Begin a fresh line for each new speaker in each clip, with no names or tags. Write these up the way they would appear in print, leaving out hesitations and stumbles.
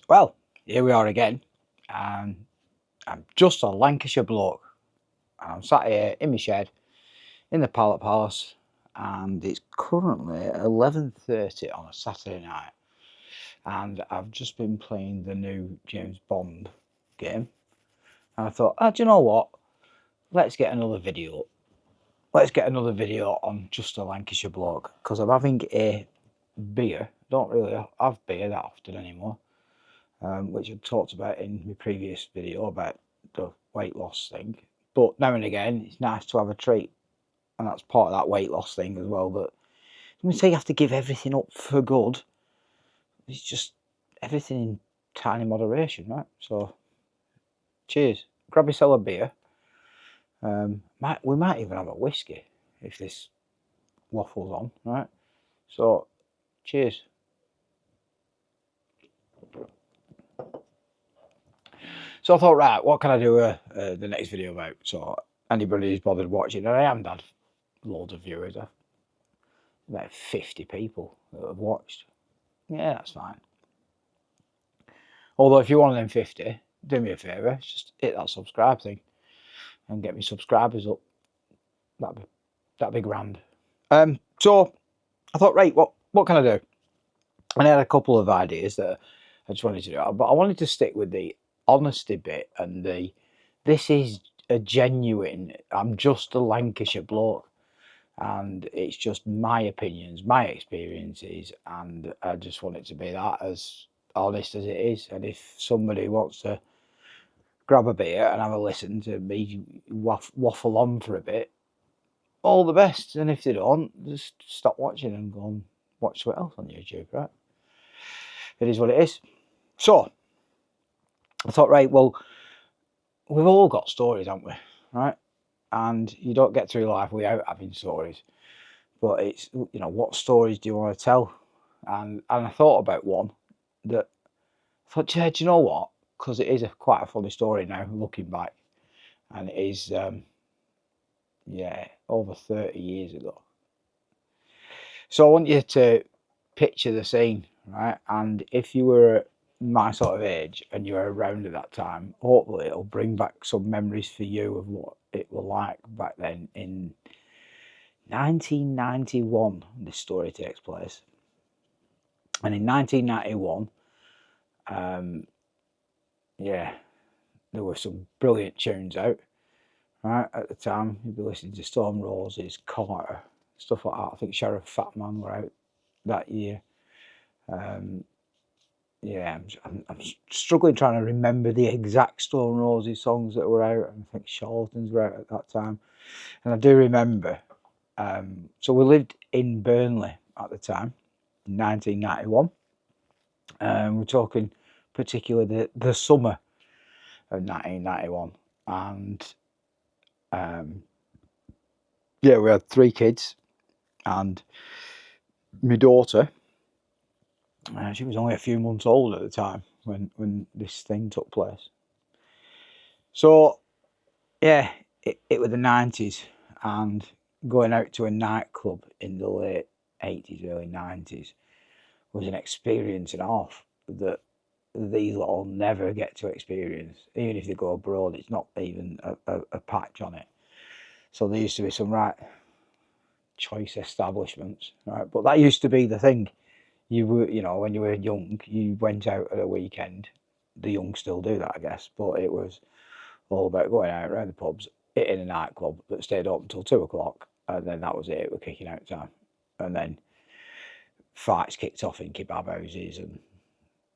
Well, here we are again. I'm just a Lancashire bloke. I'm sat here in my shed in the Pallet Palace, and it's currently 11:30 on a Saturday night. And I've just been playing the new James Bond game. And I thought, do you know what? Let's get another video. Let's get another video on just a Lancashire bloke, because I'm having a beer. Don't really have beer that often anymore. Which I talked about in my previous video about the weight loss thing. But now and again, it's nice to have a treat, and that's part of that weight loss thing as well. But when you say you have to give everything up for good, it's just everything in tiny moderation, right? So, cheers. Grab yourself a beer. We might even have a whiskey if this waffles on, right? So, cheers. So I thought, right, what can I do the next video about? So anybody who's bothered watching, and I haven't had loads of viewers, about 50 people that have watched. Yeah, that's fine. Although if you're one of them 50, do me a favour, just hit that subscribe thing and get me subscribers up. That'd be grand. So I thought, right, what can I do? And I had a couple of ideas that I just wanted to do, but I wanted to stick with the honesty bit and this is a genuine, I'm just a Lancashire bloke, and it's just my opinions, my experiences, and I just want it to be that as honest as it is. And if somebody wants to grab a beer and have a listen to me waffle on for a bit, all the best. And if they don't, just stop watching and go and watch something else on YouTube, right? It is what it is. So I thought, right, well, we've all got stories, haven't we? Right? And you don't get through life without having stories. But it's, what stories do you want to tell? And I thought about one that I thought, do you know what? Because it is quite a funny story now, looking back. And it is, over 30 years ago. So I want you to picture the scene, right? And if you were my sort of age and you were around at that time, hopefully it'll bring back some memories for you of what it was like back then. In 1991 this story takes place, and in 1991 there were some brilliant tunes out, right? At the time you'd be listening to Stone Roses, Carter, stuff like that. I think Sheriff Fatman were out that year. I'm struggling trying to remember the exact Stone Roses songs that were out. I think Charlatans were out at that time, and I do remember. So we lived in Burnley at the time, in 1991. We're talking particularly the summer of 1991, and we had 3 kids, and my daughter. She was only a few months old at the time when this thing took place. So, it was the 90s, and going out to a nightclub in the late 80s, early 90s was an experience and a half that these lot will never get to experience. Even if they go abroad, it's not even a patch on it. So there used to be some right choice establishments, right? But that used to be the thing. You were, when you were young, you went out at a weekend. The young still do that, I guess, but it was all about going out around the pubs, hitting a nightclub that stayed open until 2 o'clock, and then that was it. We're kicking out time, and then fights kicked off in kebab houses and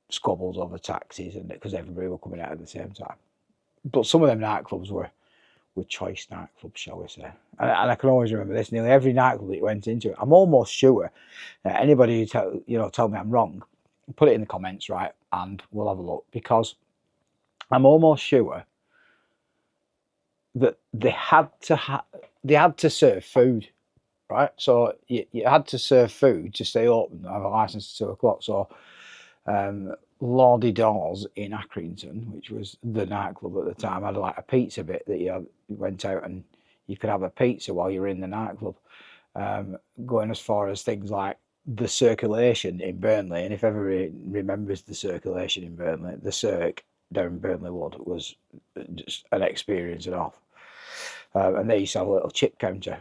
squabbles over taxis, and because everybody were coming out at the same time. But some of them nightclubs were choice nightclubs, shall we say. And I can always remember this, nearly every nightclub that you went into, I'm almost sure that anybody who tell me I'm wrong, put it in the comments, right, and we'll have a look, because I'm almost sure that they had to serve food, right? So you had to serve food to stay open, have a license to 2 o'clock. So Lordy Doors in Accrington, which was the nightclub at the time, had like a pizza bit that you went out and you could have a pizza while you were in the nightclub. Going as far as things like the circulation in Burnley, and if everybody remembers the circulation in Burnley, the circ down in Burnley Wood was just an experience and off. And they used to have a little chip counter,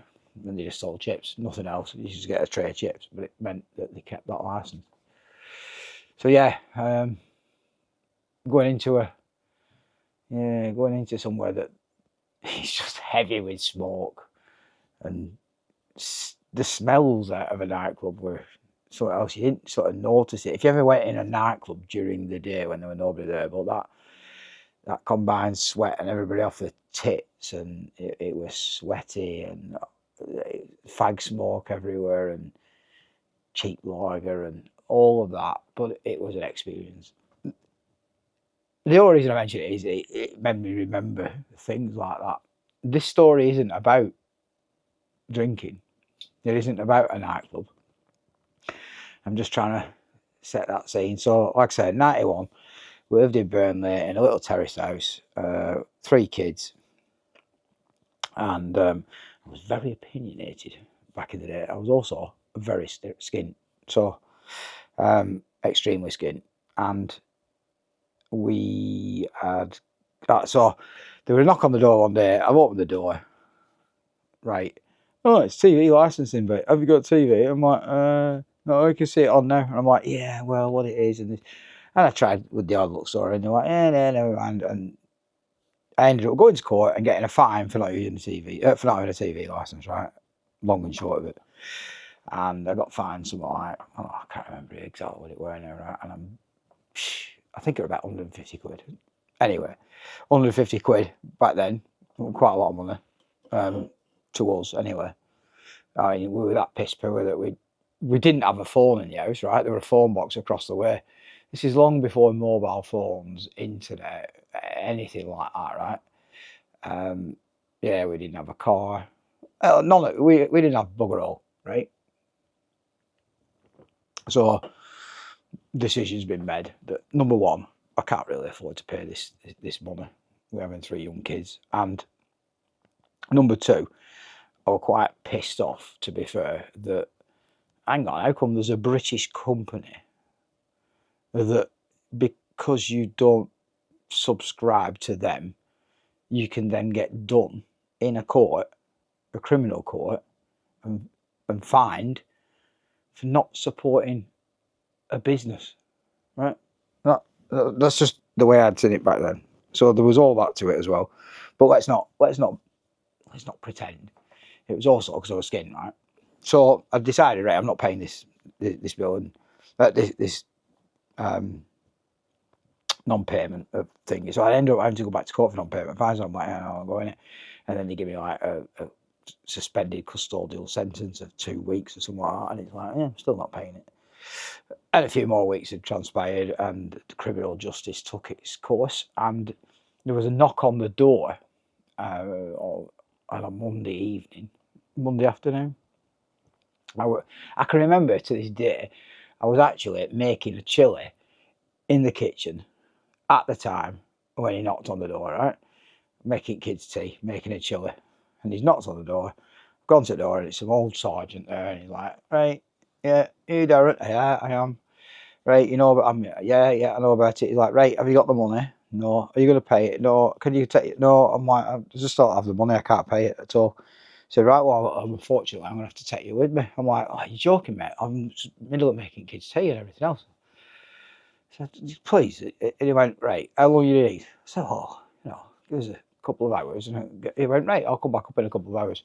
and they just sold chips, nothing else. You just get a tray of chips, but it meant that they kept that license. So yeah, going into somewhere that is just heavy with smoke, and the smells out of a nightclub were something else. You didn't sort of notice it. If you ever went in a nightclub during the day when there were nobody there, but that combined sweat and everybody off the tits, and it was sweaty, and fag smoke everywhere, and cheap lager, and all of that. But it was an experience. The only reason I mention it is it made me remember things like that. This story isn't about drinking. It isn't about a nightclub. I'm just trying to set that scene. So, like I said, 91, we lived in Burnley in a little terrace house, 3 kids, and I was very opinionated back in the day. I was also very skint, so extremely skint, and we had so there was a knock on the door one day. I've opened the door, right? Oh, it's TV licensing, but have you got TV? I'm like, no, I can see it on now. And I'm like, yeah, well, what it is, and I tried with the odd look story, and they're like, no, never mind. And I ended up going to court and getting a fine for not using the TV, for not having a TV license, right? Long and short of it. And I got fined something like, I can't remember exactly what it were now, right? And I think it was about 150 quid. Anyway, 150 quid back then, quite a lot of money to us anyway. I mean, we were that pissed poor that we didn't have a phone in the house, right? There were a phone box across the way. This is long before mobile phones, internet, anything like that, right? Yeah, we didn't have a car. We didn't have bugger all, right? So decision's been made that, number one, I can't really afford to pay this money. We're having 3 young kids, and number two, I was quite pissed off, to be fair, that hang on, how come there's a British company that, because you don't subscribe to them, you can then get done in a court, a criminal court, and fined for not supporting a business, right? That's just the way I'd seen it back then. So there was all that to it as well. But let's not pretend. It was also because I was skinned, right? So I decided, right, I'm not paying this bill, and this non-payment of thing. So I ended up having to go back to court for non-payment fines. I'm like, no, I'm going it, and then they give me like a suspended custodial sentence of 2 weeks or something like that, and it's like, yeah, I'm still not paying it. And a few more weeks had transpired, and the criminal justice took its course, and there was a knock on the door on a Monday afternoon. I can remember to this day, I was actually making a chili in the kitchen at the time when he knocked on the door, right? Making kids tea, making a chili, and he's knocked on the door. I've gone to the door, and it's some old sergeant there, and he's like, right, yeah, you Darren? Yeah, I am. Right, you know, but yeah, I know about it. He's like, right, have you got the money? No. Are you going to pay it? No. Can you take it? No. I'm like, I just don't have the money. I can't pay it at all. He said, right, well, unfortunately, I'm going to have to take you with me. I'm like, oh, you're joking, mate. I'm in the middle of making kids tea and everything else. I said, please. And he went, right, how long you need? I said, oh, give us a couple of hours. And he went, right, I'll come back up in a couple of hours.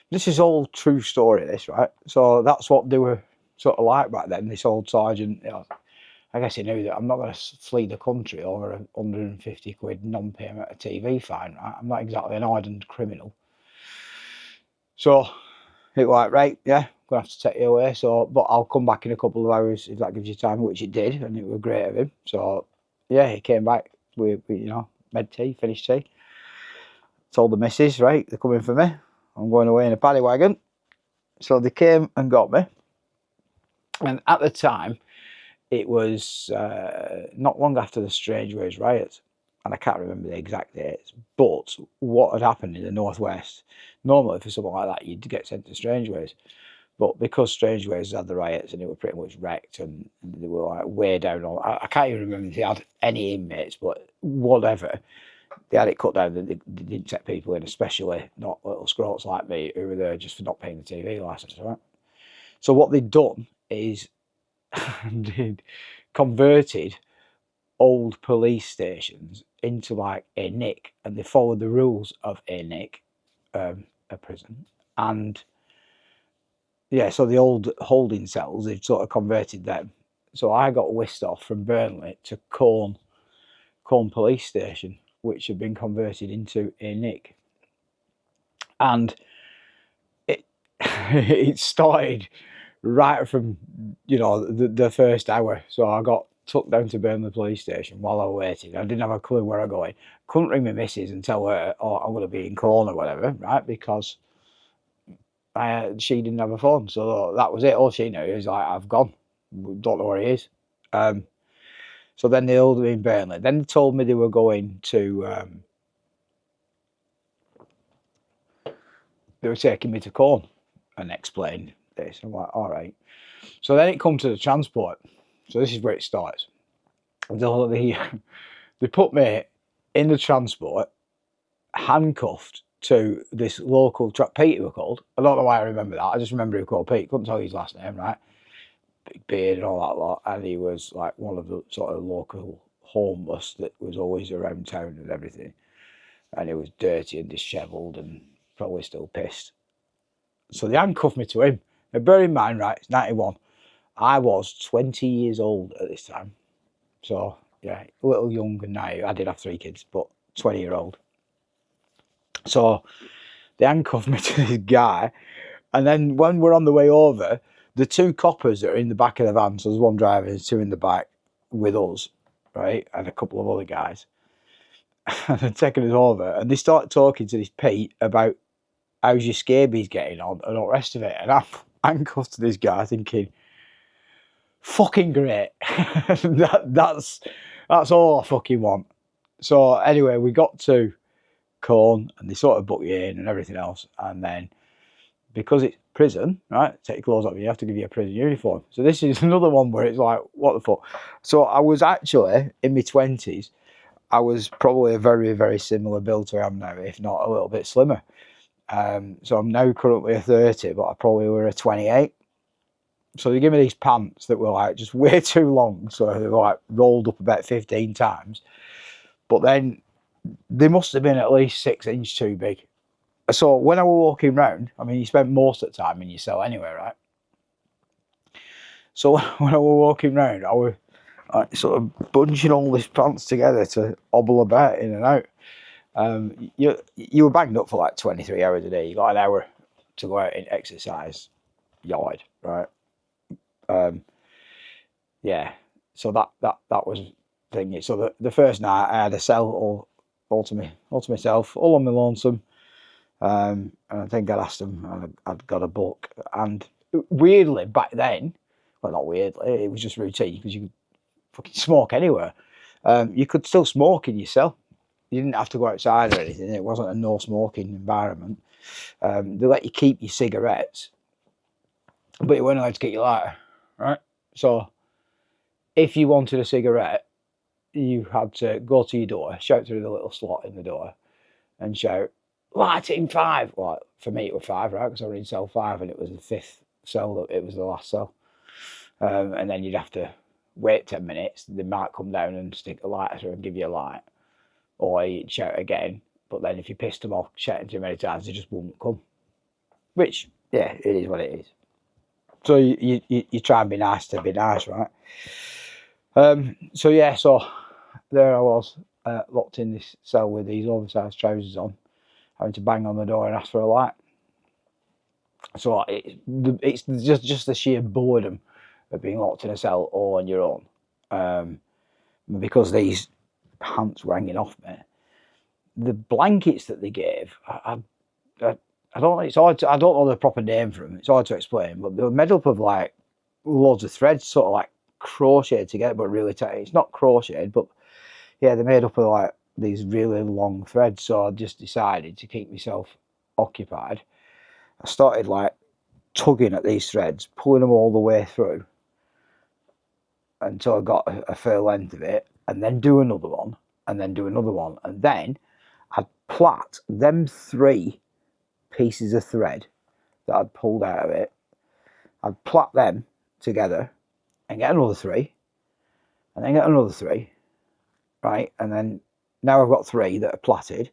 This is all true story, this, right? So that's what they were sort of like back then, this old sergeant. I guess he knew that I'm not going to flee the country over a 150 quid non-payment of TV fine, right? I'm not exactly an ardent criminal. So it was like, right, yeah, I'm going to have to take you away. So, but I'll come back in a couple of hours if that gives you time, which it did, and it was great of him. So yeah, he came back. We made tea, finished tea. Told the missus, right, they're coming for me. I'm going away in a paddy wagon. So they came and got me. And at the time, it was not long after the Strangeways riots, and I can't remember the exact dates, but what had happened in the Northwest, normally for something like that, you'd get sent to Strangeways. But because Strangeways had the riots and it were pretty much wrecked and they were like way down on, I can't even remember if they had any inmates, but whatever. They had it cut down that they didn't take people in, especially not little scroats like me who were there just for not paying the TV licence, right? So what they'd done is they'd converted old police stations into like a nick, and they followed the rules of a nick, a prison. And yeah, so the old holding cells, they've sort of converted them. So I got whisked off from Burnley to Colne police station, which had been converted into a nick. And it it started right from, you know, the first hour. So I got took down to Burnley police station while I was waiting. I didn't have a clue where I'm going. Couldn't ring my missus and tell her, oh, I'm going to be in Colne or whatever, right? Because she didn't have a phone. So that was it. All she knew was like, I've gone. Don't know where he is. So then they held me in Burnley. Then they told me they were going to, they were taking me to Colne and explained this. I'm like, all right. So then it comes to the transport. So this is where it starts. They put me in the transport, handcuffed to this local truck. Pete, who were called. I don't know why I remember that. I just remember he was called Pete. Couldn't tell you his last name, right? Big beard and all that lot. And he was like one of the sort of local homeless that was always around town and everything. And he was dirty and dishevelled and probably still pissed. So they handcuffed me to him. Now bear in mind, right, it's 91. I was 20 years old at this time. So, yeah, a little young and naive. I did have 3 kids, but 20-year-old. So they handcuffed me to this guy. And then when we're on the way over, the 2 coppers that are in the back of the van, so there's 1 driver and 2 in the back with us, right, and a couple of other guys, and they're taking us over. And they start talking to this Pete about how's your scabies getting on and all the rest of it. And I'm handcuffed to this guy thinking, fucking great. That's all I fucking want. So anyway, we got to Colne and they sort of booked you in and everything else. And then because it's prison, right, take your clothes off, you have to give you a prison uniform. So this is another one where it's like, what the fuck? So I was actually in my 20s. I was probably a very, very similar build to I am now, if not a little bit slimmer. So I'm now currently a 30, but I probably were a 28. So they give me these pants that were like just way too long. So they were like rolled up about 15 times. But then they must have been at least 6 inches too big. So when I was walking around, I mean, you spent most of the time in your cell anyway, right? So when I was walking around, I was like sort of bunching all these pants together to hobble about in and out. You were banged up for like 23 hours a day. You got an hour to go out and exercise yard, right? Yeah, so that was thingy. So the first night I had a cell all to myself, all on my lonesome. And I think I'd asked them, and I'd got a book. And weirdly, back then, well, not weirdly, it was just routine because you could fucking smoke anywhere. You could still smoke in your cell. You didn't have to go outside or anything. It wasn't a no smoking environment. They let you keep your cigarettes, but you weren't allowed to get your lighter, right? So if you wanted a cigarette, you had to go to your door, shout through the little slot in the door, and shout, "Light in 5." Well, for me it was 5, right? Because I was in cell 5, and it was the 5th cell. It was the last cell, and then you'd have to wait 10 minutes. They might come down and stick a lighter through and give you a light, or you'd shout again. But then if you pissed them off shouting too many times, they just wouldn't come. Which, yeah, it is what it is. So you try and be nice to be nice, right? So yeah, so there I was, locked in this cell with these oversized trousers on, having to bang on the door and ask for a light. So it's just the sheer boredom of being locked in a cell all on your own. Because these pants were hanging off me. The blankets that they gave, I don't know. It's hard to, I don't know the proper name for them. It's hard to explain, but they were made up of like loads of threads, sort of like crocheted together, but really tight. It's not crocheted, but yeah, they're made up of like these really long threads. So I just decided to keep myself occupied. I started like tugging at these threads, pulling them all the way through until I got a fair length of it, and then do another one, and then do another one, and then I'd plait them 3 pieces of thread that I'd pulled out of it. I'd plait them together and get another 3, and then get another 3, right? And then now I've got 3 that are plaited.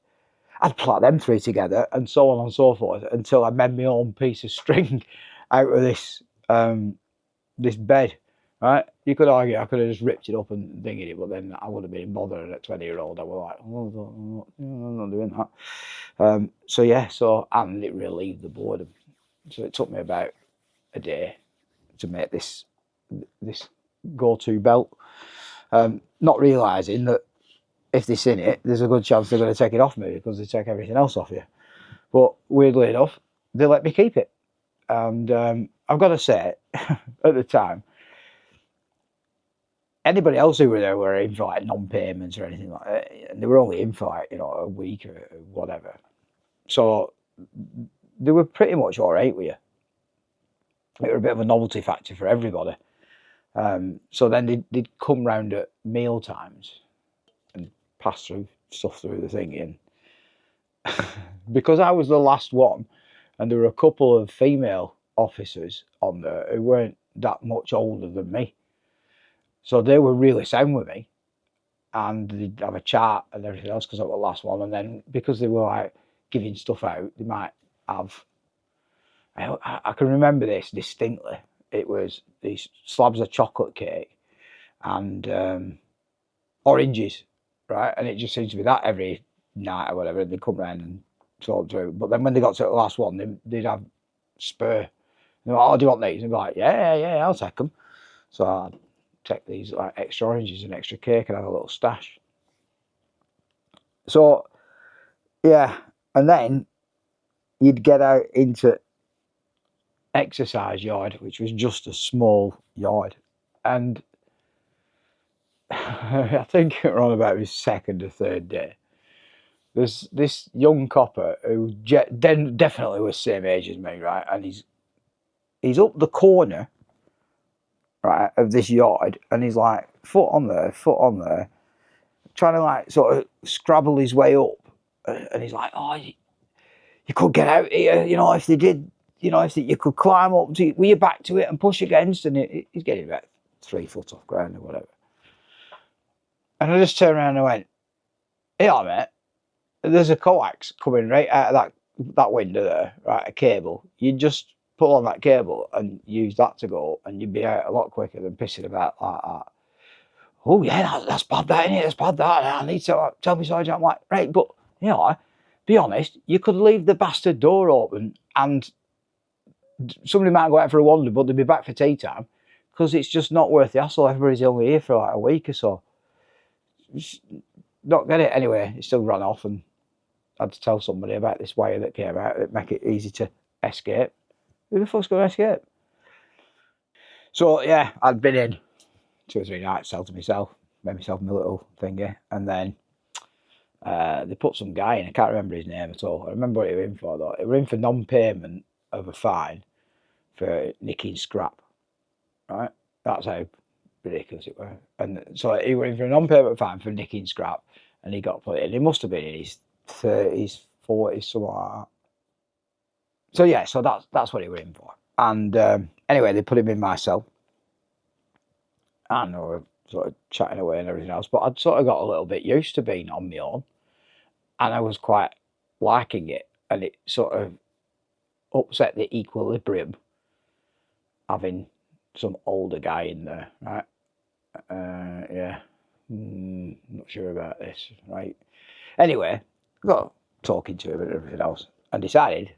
I'd plait them 3 together, and so on and so forth, until I made my own piece of string out of this this bed, right? You could argue I could have just ripped it up and dinged it, but then I would have been bothered at 20-year-old. I was like, oh, I'm not doing that. So yeah, and it relieved the boredom. So it took me about a day to make this go-to belt, not realising that if they're in it, there's a good chance they're going to take it off me because they take everything else off you. But weirdly enough, they let me keep it. And I've got to say, at the time, anybody else who were there were in for like non-payments or anything like that, and they were only in for like, you know, a week or whatever. So they were pretty much all right with you. It was a bit of a novelty factor for everybody. So then they'd come round at meal times and pass through stuff through the thing in. Because I was the last one, and there were a couple of female officers on there who weren't that much older than me. So they were really sound with me, and they'd have a chat and everything else because I was the last one. And then because they were like giving stuff out, they might have. I can remember this distinctly. It was these slabs of chocolate cake and oranges, right? And it just seems to be that every night or whatever. They'd come round and talk through. But then when they got to the last one, they'd have spur. They're like, oh, do you want these? And they'd be like, yeah, I'll take them. So I'd take these like extra oranges and extra cake and have a little stash. So yeah, and then you'd get out into exercise yard, which was just a small yard, and I think we're on about his 2nd or 3rd day. There's this young copper who definitely was same age as me, right? And he's up the corner, right, of this yard, and he's like foot on there, trying to like sort of scrabble his way up, and he's like, oh, you could get out here, you know, if they did, you know, if you could climb up to with your back to it and push against, and he's getting about 3 foot off ground or whatever. And I just turned around and went, yeah, mate, there's a coax coming right out of that window there, right, a cable. You just pull on that cable and use that to go, and you'd be out a lot quicker than pissing about like that. Oh yeah, that's bad, that, isn't it? That's bad, that. I need to tell me, Sergeant. I'm like, right, but you know, be honest, you could leave the bastard door open and somebody might go out for a wander, but they'll be back for tea time, because it's just not worth the hassle. Everybody's only here for like a week or so. Just not get it anyway. It still ran off, and I had to tell somebody about this wire that came out that make it easy to escape. Who the fuck's going to escape? So yeah, I'd been in 2 or 3 nights, cell to myself, made myself my little thingy, and then they put some guy in. I can't remember his name at all. I remember what he was in for though. He was in for non-payment of a fine for nicking scrap. Right, that's how ridiculous it was. And so he went in for a non-payment fine for nicking scrap, and he got put in. He must have been in his 30s, 40s, something like that. So yeah, so that's what he went in for. And anyway, they put him in my cell. And we were sort of chatting away and everything else, but I'd sort of got a little bit used to being on my own, and I was quite liking it, and it sort of upset the equilibrium having some older guy in there, right? Yeah, not sure about this, right? Anyway, got talking to him and everything else, and decided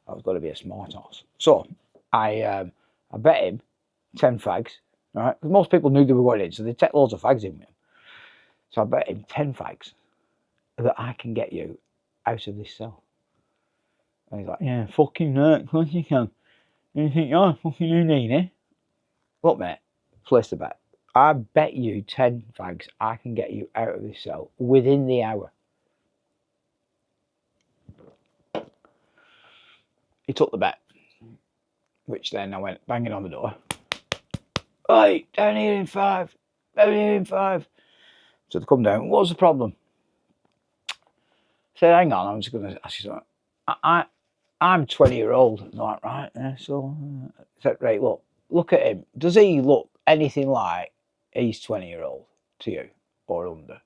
I was going to be a smart ass. So I bet him 10 fags, right? Because most people knew they were going in, so they take loads of fags in with him. So I bet him 10 fags that I can get you out of this cell. And he's like, yeah, fucking right, of course you can. And you think, oh, fucking Houdini. Look, mate, place the bet. I bet you 10 fags I can get you out of this cell within the hour. He took the bet. which then I went banging on the door. Oi, down here in 5. Down here in 5. So they come down. What's the problem? I said, hang on, I'm just going to ask you something. I'm 20-year-old. I'm like, right, yeah, so I said, right, look at him. Does he look anything like he's 20-year-old to you or under?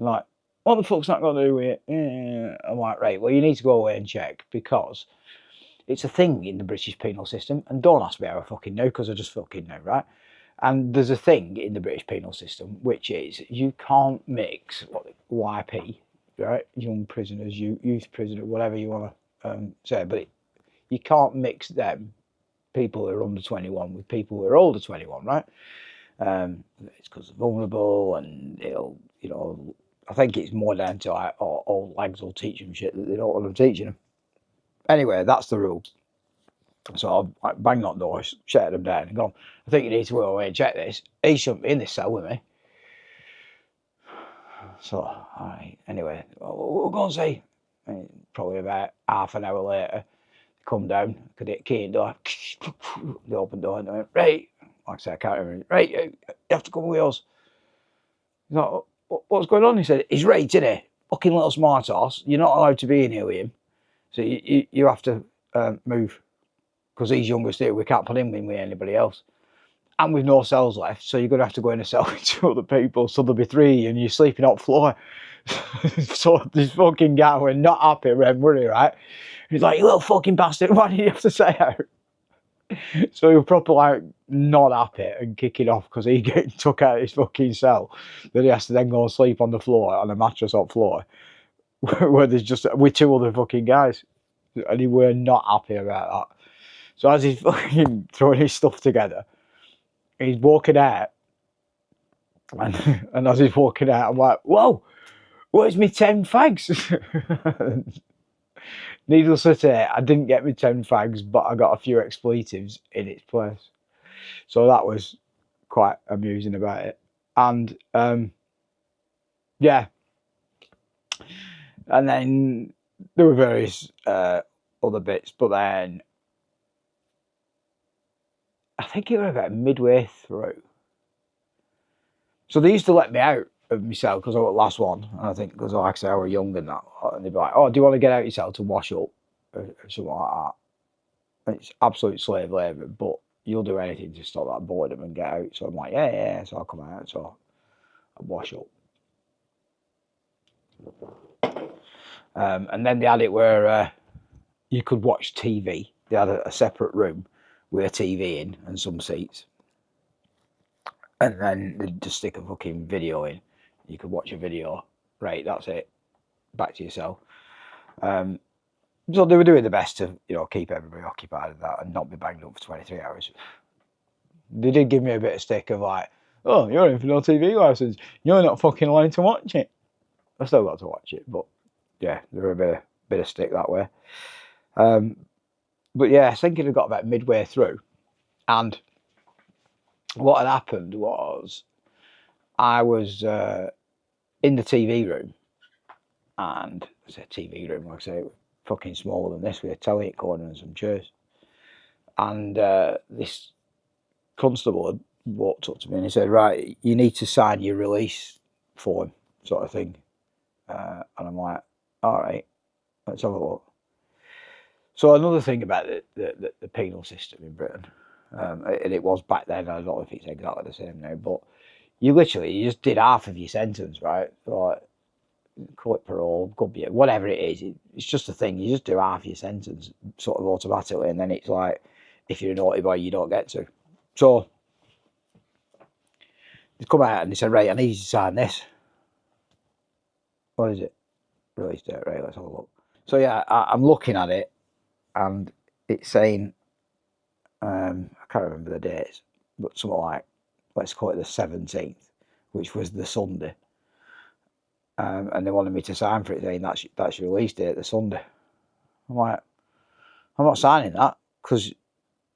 I'm like, what the fuck's that got to do with it? Yeah. I'm like, right, well, you need to go away and check, because it's a thing in the British penal system, and don't ask me how I fucking know, because I just fucking know, right? And there's a thing in the British penal system, which is you can't mix YP, right? Young prisoners, youth prisoner, whatever you want to say, but you can't mix them, people who are under 21, with people who are older 21, right? It's because they're vulnerable, and it'll, you know, I think it's more down to like, old lags will teach them shit that they don't want them teaching them. Anyway, that's the rule. So I banged on the door, shut them down, and gone, I think you need to go away and check this. He shouldn't be in this cell with me. So, anyway, we'll go and see. And probably about half an hour later, come down, could hit key in the door, the open door, and I went, right, like I said, I can't remember, right, you have to come with us. He's like, what's going on? He said, he's right, isn't he? Fucking little smart ass, you're not allowed to be in here with him. So you have to move, because he's youngest here, we can't put him in with anybody else. And with no cells left, so you're going to have to go in a cell with 2 other people, so there'll be 3, and you're sleeping on the floor. So this fucking guy, we're not happy, were he, right? He's like, you little fucking bastard, why did you have to say out? So he was proper like not happy and kicking off, because he getting took out of his fucking cell. Then he has to then go and sleep on the floor, on a mattress on the floor, where there's just, with 2 other fucking guys. And he were not happy about that. So as he's fucking throwing his stuff together, he's walking out, and as he's walking out, I'm like, whoa, where's me 10 fags? Needless to say, I didn't get me 10 fags, but I got a few expletives in its place. So that was quite amusing about it. And yeah. And then there were various other bits, but then I think it was about midway through. So they used to let me out of my cell because I was the last one. And I think because, like I say, I was young and that. And they'd be like, oh, do you want to get out of your cell to wash up? Or something like that. And it's absolute slave labour, but you'll do anything to stop that boredom and get out. So I'm like, yeah. So I'll come out. So I'll wash up. And then they had it where you could watch TV. They had a separate room with a TV in and some seats. And then they'd just stick a fucking video in. You could watch a video. Right, that's it. Back to yourself. So they were doing the best to, you know, keep everybody occupied with that and not be banged up for 23 hours. They did give me a bit of stick of like, oh, you're in for no TV licence. You're not fucking allowed to watch it. I still got to watch it, but yeah, they were a bit of stick that way. But yeah, I think it had got about midway through, and what had happened was I was in the TV room, and I say TV room, like I say, fucking smaller than this, with a telly at corner and some chairs. And this constable had walked up to me and he said, right, you need to sign your release form, sort of thing. And I'm like, all right, let's have a look. So another thing about the penal system in Britain, and it was back then, I don't know if it's exactly the same now, but you just did half of your sentence, right? So like, call it parole, could be whatever it is. It's just a thing. You just do half your sentence sort of automatically, and then it's like, if you're a naughty boy, you don't get to. So they come out and they said, right, I need you to sign this. What is it? Release date, right? Let's have a look. So yeah, I'm looking at it, and it's saying, I can't remember the dates, but something like, let's call it the 17th, which was the Sunday. And they wanted me to sign for it, saying that's your release date, the Sunday. I'm like, I'm not signing that, because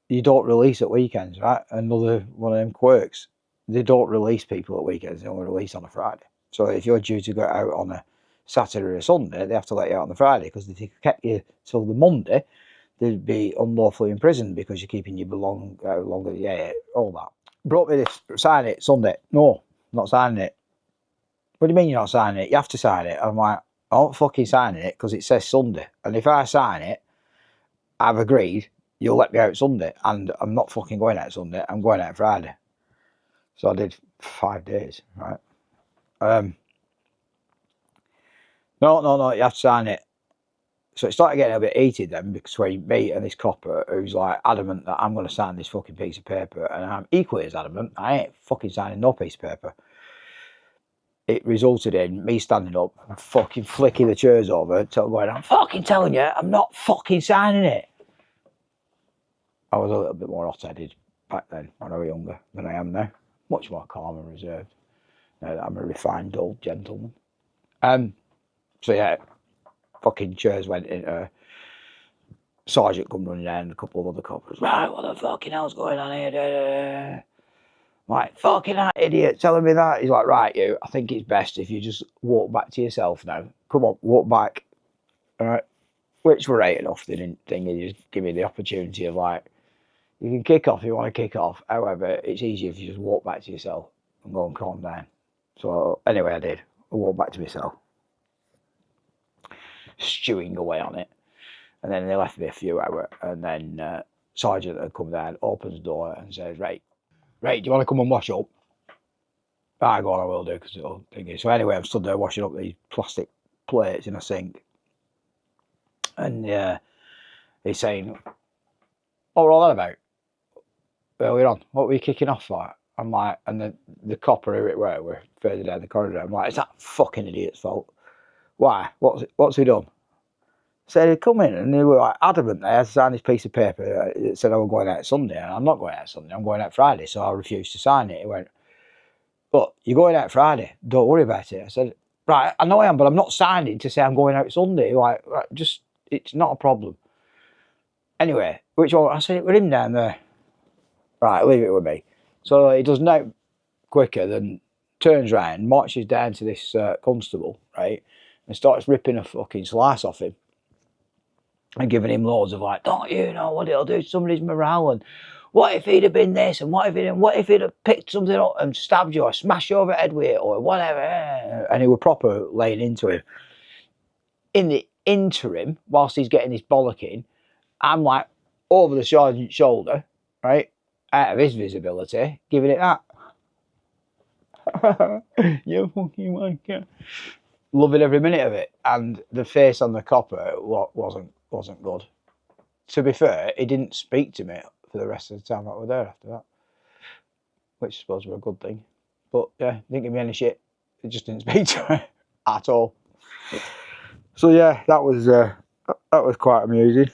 you don't release at weekends, right? Another one of them quirks. They don't release people at weekends, they only release on a Friday. So if you're due to go out on a Saturday or a Sunday, they have to let you out on the Friday, because if they kept you till the Monday, they'd be unlawfully imprisoned because you're keeping your belongings longer. Yeah, all that. Brought me this, sign it Sunday. No, not signing it. What do you mean you're not signing it? You have to sign it. I'm like, I'm not fucking signing it because it says Sunday. And if I sign it, I've agreed you'll let me out Sunday. And I'm not fucking going out Sunday. I'm going out Friday. So I did 5 days, right? No, you have to sign it. So it started getting a bit heated then between me and this copper who's like adamant that I'm going to sign this fucking piece of paper, and I'm equally as adamant I ain't fucking signing no piece of paper. It resulted in me standing up and fucking flicking the chairs over till going, I'm fucking telling you, I'm not fucking signing it. I was a little bit more hot-headed back then when I was younger than I am now. Much more calm and reserved now that I'm a refined old gentleman. So yeah, fucking chairs went into sergeant come running down and a couple of other coppers. Right, what the fucking hell's going on here? Like, fucking that idiot telling me that. He's like, right, you, I think it's best if you just walk back to yourself now. Come on, walk back. All right. Which were right enough. They didn't think he'd just give me the opportunity of like, you can kick off if you want to kick off. However, it's easier if you just walk back to yourself and go and calm down. So anyway, I did. I walked back to myself, stewing away on it. And then they left me a few hours. And then sergeant had come down, opens the door and says, right, do you want to come and wash up? I go on, I will do, because it'll think it. So anyway, I'm stood there washing up these plastic plates in a sink. And he's saying, what were all that about? Earlier on, what were you kicking off for? I'm like, and the copper who it were further down the corridor. I'm like, it's that fucking idiot's fault. Why? What's he done? So they'd come in and they were like adamant they had to sign this piece of paper that said I was going out Sunday, and I'm not going out Sunday, I'm going out Friday, so I refused to sign it. He went, but you're going out Friday, don't worry about it. I said, right, I know I am, but I'm not signing to say I'm going out Sunday. Like, just, it's not a problem. Anyway, which one? I said, with him down there. Right, leave it with me. So he does no quicker than turns round, marches down to this constable, right, and starts ripping a fucking slice off him and giving him loads of like, don't you know what it'll do to somebody's morale, and what if he'd have been this, and what if he'd have picked something up and stabbed you or smashed you over the head with it or whatever. And he were proper laying into him. In the interim, whilst he's getting this bollocking, I'm like over the sergeant's shoulder, right, out of his visibility, giving it that. You fucking wanker. Loving every minute of it. And the face on the copper wasn't good. To be fair, he didn't speak to me for the rest of the time that we were there after that, which I suppose was a good thing. But yeah, didn't give me any shit. He just didn't speak to me at all. So yeah, that was quite amusing.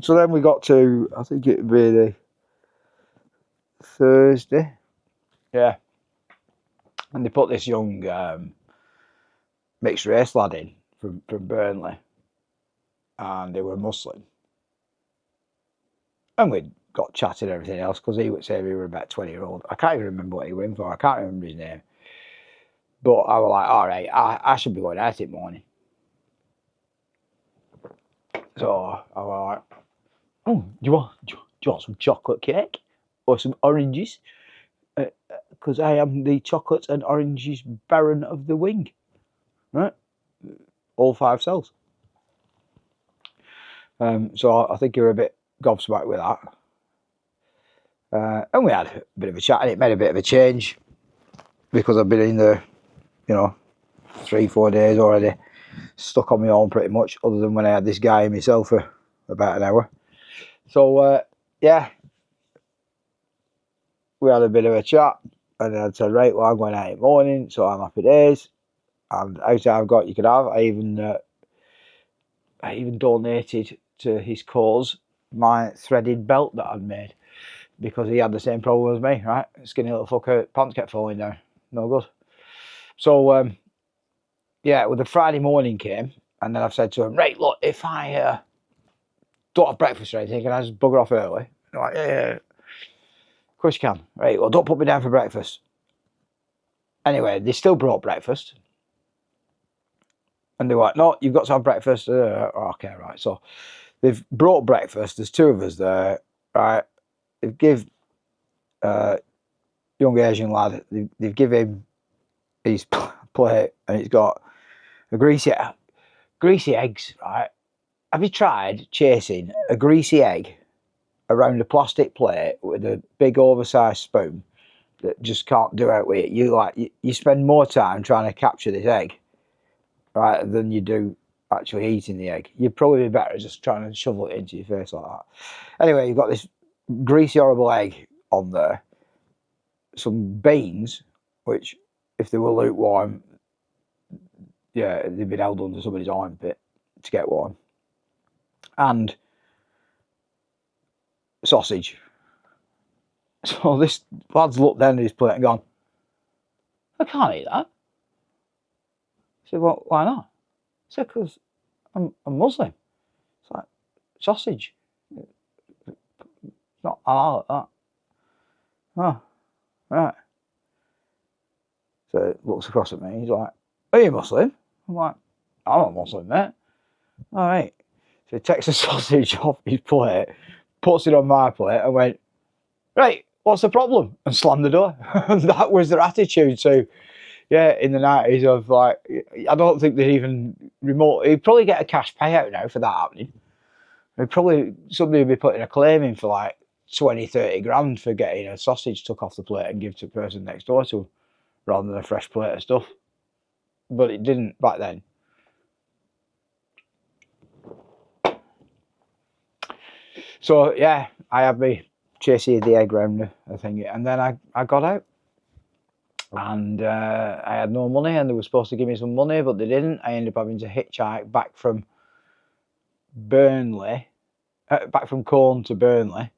So then we got to, I think it'd be the Thursday. Yeah. And they put this young mixed race lad in from Burnley, and they were Muslim. And we got chatting and everything else, because he would say we were about 20-year-old. I can't even remember what he were in for. I can't remember his name. But I was like, all right, I should be going out in the morning. So I was like, oh, do you want some chocolate cake or some oranges? Because I am the chocolate and oranges baron of the wing. Right? All 5 cells. So I think you were a bit gobsmacked with that. And we had a bit of a chat, and it made a bit of a change, because I've been in there, 3-4 days already, stuck on my own pretty much, other than when I had this guy and myself for about an hour. So yeah, we had a bit of a chat, and I said, right, well, I'm going out in the morning, so I'm happy days, and out I've got you could have. I even donated to his cause my threaded belt that I'd made, because he had the same problem as me, right? Skinny little fucker, pants kept falling down, no good. So yeah, well, the Friday morning came, and then I've said to him, right, look, if I don't have breakfast or anything, can I just bugger off early? They're like, yeah, of course you can. Right, well, don't put me down for breakfast. Anyway, they still brought breakfast, and they were like, no, you've got to have breakfast. Okay, right. So they've brought breakfast. There's 2 of us there, right? They've give young Asian lad. They've give him his plate, and it's got a greasy eggs, right? Have you tried chasing a greasy egg around a plastic plate with a big oversized spoon that just can't do out with it? You spend more time trying to capture this egg, right, than you do actually eating the egg. You'd probably be better just trying to shovel it into your face like that. Anyway, you've got this greasy, horrible egg on there, some beans, which, if they were lukewarm, yeah, they'd been held under somebody's armpit to get warm, and sausage. So this lad's looked down at his plate and gone, I can't eat that. I said, well, why not? I said, because I'm Muslim. It's like, sausage. It's not halal at that. Oh, right. So he looks across at me. He's like, are you Muslim? I'm like, I'm not Muslim, mate. All right. So he takes the sausage off his plate, puts it on my plate, and went, right, what's the problem? And slammed the door. And that was their attitude. So, yeah, in the 90s, of like, I don't think they'd even he'd probably get a cash payout now for that happening. Somebody would be putting a claim in for like 20, 30 grand for getting a sausage took off the plate and give to the person next door to him, rather than a fresh plate of stuff. But it didn't back then. So yeah, I had me chasing the egg round the thing, and then I got out, and I had no money, and they were supposed to give me some money, but they didn't. I ended up having to hitchhike back from Colne to Burnley,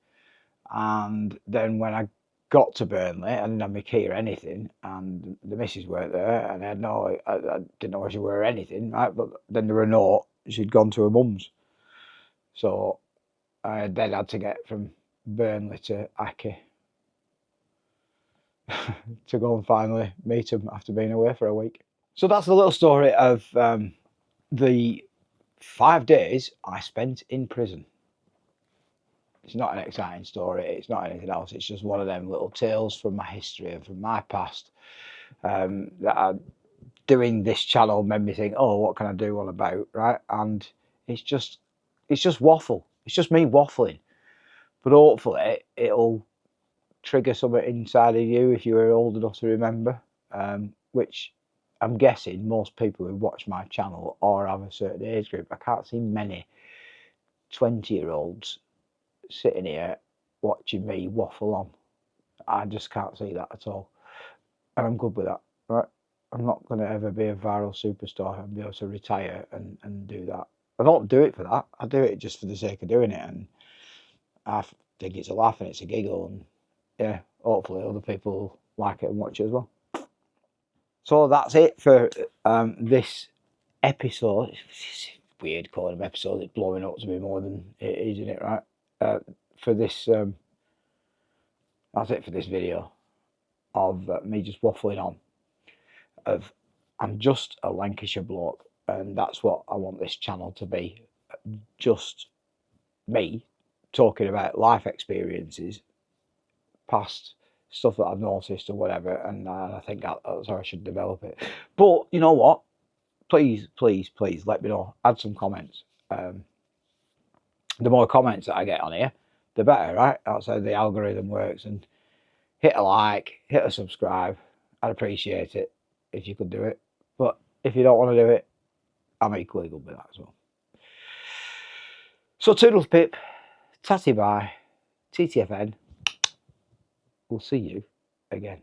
and then when I got to Burnley, I didn't have my key or anything, and the missus weren't there, and I didn't know where she were or anything, right? But then there were a note, she'd gone to her mum's, so I then had to get from Burnley to Aki to go and finally meet him after being away for a week. So that's the little story of the 5 days I spent in prison. It's not an exciting story, it's not anything else, it's just one of them little tales from my history and from my past that doing this channel made me think, oh, what can I do all about, right? And it's just waffle. It's just me waffling. But hopefully it'll trigger something inside of you if you were old enough to remember, which I'm guessing most people who watch my channel or have a certain age group. I can't see many 20-year-olds sitting here watching me waffle on. I just can't see that at all, and I'm good with that, right? I'm not going to ever be a viral superstar and be able to retire and do that. I don't do it for that. I do it just for the sake of doing it, and I think it's a laugh and it's a giggle, and yeah, hopefully other people like it and watch it as well. So that's it for this episode. It's weird calling them episodes, it's blowing up to be more than it is, isn't it, right? For this, that's it for this video of me just waffling on. I'm just a Lancashire bloke, and that's what I want this channel to be. Just me talking about life experiences, past stuff that I've noticed or whatever, and I think that's how I should develop it. But you know what? Please let me know. Add some comments. The more comments that I get on here, the better, right? That's how the algorithm works. And hit a like, hit a subscribe. I'd appreciate it if you could do it. But if you don't want to do it, I'm equally good with that as well. So toodles pip, tatty bye, TTFN. We'll see you again.